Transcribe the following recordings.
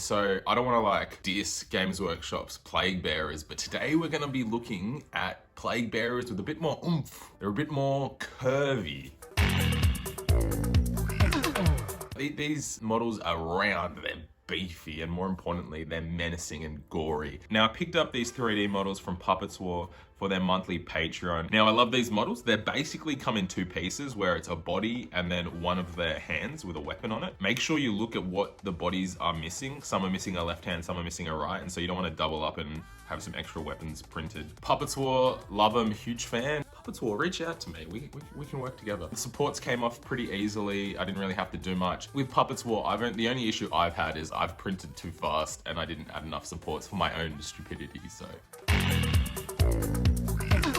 So I don't want to like diss Games Workshop's plague bearers, but today we're going to be looking at plague bearers with a bit more oomph. They're a bit more curvy. These models are round, they're beefy, and more importantly, they're menacing and gory. Now I picked up these 3D models from puppetswar for their monthly Patreon. Now I love these models. They basically come in two pieces where it's a body and then one of their hands with a weapon on it. Make sure you look at what the bodies are missing. Some are missing a left hand, some are missing a right, and so you don't want to double up and have some extra weapons printed. Puppetswar, love them, huge fan. Puppetswar, reach out to me. We can work together. The supports came off pretty easily. I didn't really have to do much. With Puppetswar, the only issue I've had is I've printed too fast and I didn't add enough supports for my own stupidity, so.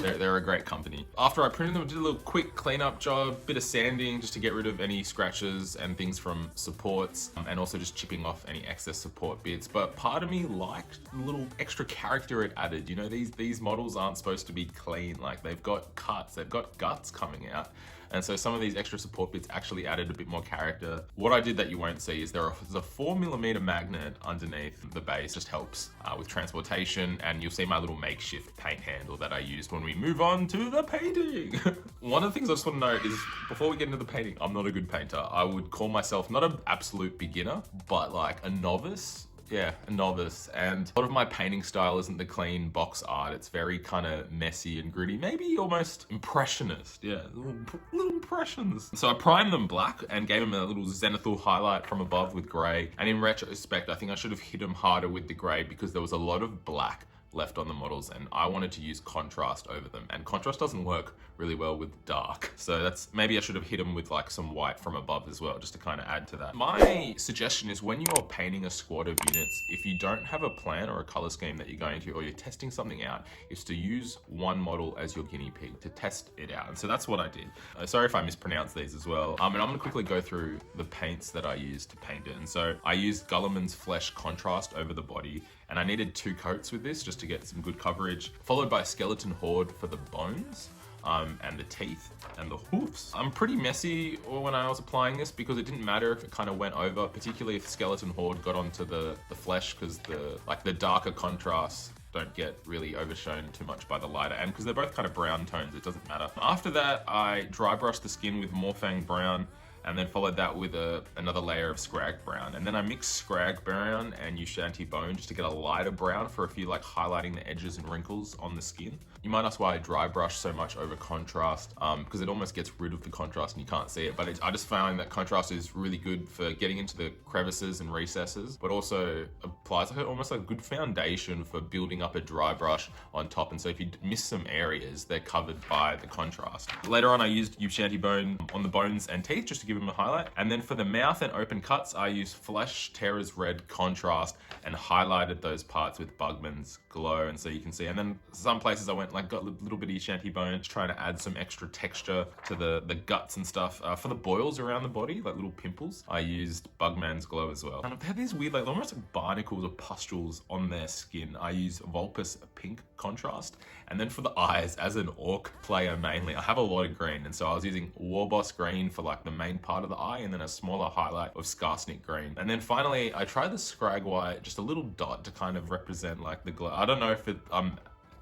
They're a great company. After I printed them, I did a little quick cleanup job, bit of sanding just to get rid of any scratches and things from supports, and also just chipping off any excess support bits. But part of me liked the little extra character it added. You know, these models aren't supposed to be clean. Like, they've got cuts, they've got guts coming out. And so some of these extra support bits actually added a bit more character. What I did that you won't see is there's a 4mm magnet underneath the base. Just helps with transportation, and you'll see my little makeshift paint handle that I used when we move on to the painting. One of the things I just want to note is, before we get into the painting, I'm not a good painter. I would call myself not an absolute beginner, but like a novice. Yeah, a novice, and a lot of my painting style isn't the clean box art. It's very kind of messy and gritty, maybe almost impressionist. Yeah, little impressions. So I primed them black and gave them a little zenithal highlight from above with gray. And in retrospect, I think I should have hit them harder with the gray because there was a lot of black left on the models and I wanted to use contrast over them, and contrast doesn't work really well with dark, so maybe I should have hit them with like some white from above as well, just to kind of add to that. My suggestion is, when you're painting a squad of units, if you don't have a plan or a color scheme that you're going to, or you're testing something out, is to use one model as your guinea pig to test it out. And so that's what I did. Sorry if I mispronounced these as well. And I'm gonna quickly go through the paints that I used to paint it. And so I used Guillman's flesh contrast over the body, and I needed 2 coats with this just to get some good coverage, followed by skeleton horde for the bones and the teeth and the hoofs. I'm pretty messy when I was applying this because it didn't matter if it kind of went over, particularly if skeleton horde got onto the flesh, because the darker contrasts don't get really overshown too much by the lighter, and because they're both kind of brown tones, it doesn't matter. After that, I dry brushed the skin with Mourning Brown, and then followed that with another layer of Skrag Brown. And then I mixed Skrag Brown and Ushanbti Bone just to get a lighter brown for a few like highlighting the edges and wrinkles on the skin. You might ask why I dry brush so much over contrast, because it almost gets rid of the contrast and you can't see it. But I just found that contrast is really good for getting into the crevices and recesses, but also applies like almost like a good foundation for building up a dry brush on top. And so if you miss some areas, they're covered by the contrast. Later on, I used Ushanbti Bone on the bones and teeth just to give them a highlight. And then for the mouth and open cuts, I used Flesh Terror's Red contrast and highlighted those parts with Bugman's Glow. And so you can see, and then some places I went like got a little bit of Ushanbti Bone, trying to add some extra texture to the guts and stuff. For the boils around the body, like little pimples, I used Bugman's Glow as well. And I've had these weird, like almost like barnacles or pustules on their skin. I used Vulpus Pink contrast. And then for the eyes, as an orc player mainly, I have a lot of green, and so I was using Warboss Green for like the main part of the eye, and then a smaller highlight of Skarsnik Green. And then finally, I tried the Skrag White, just a little dot to kind of represent like the glow. I don't know if I'm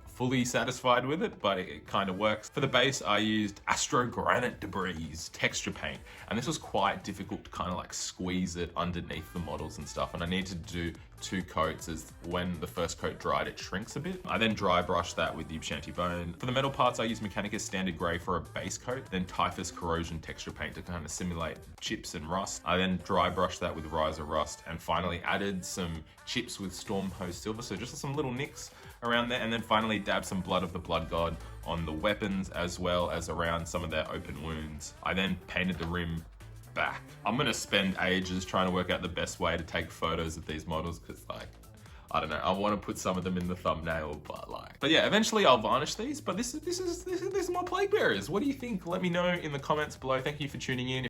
fully satisfied with it, but it kind of works. For the base, I used Astrogranite Debris texture paint, and this was quite difficult to kind of like squeeze it underneath the models and stuff, and I needed to do 2 coats, as when the first coat dried, it shrinks a bit. I then dry brushed that with the Ushanbti Bone. For the metal parts, I used Mechanicus Standard Grey for a base coat, then Typhus Corrosion texture paint to kind of simulate chips and rust. I then dry brushed that with Ryza Rust, and finally added some chips with Stormhose Silver, so just some little nicks around there, and then finally dab some Blood of the Blood God on the weapons as well as around some of their open wounds. I then painted the rim back. I'm gonna spend ages trying to work out the best way to take photos of these models, because like, I don't know, I want to put some of them in the thumbnail, but yeah, eventually I'll varnish these. But this is my plague bearers. What do you think? Let me know in the comments below. Thank you for tuning in.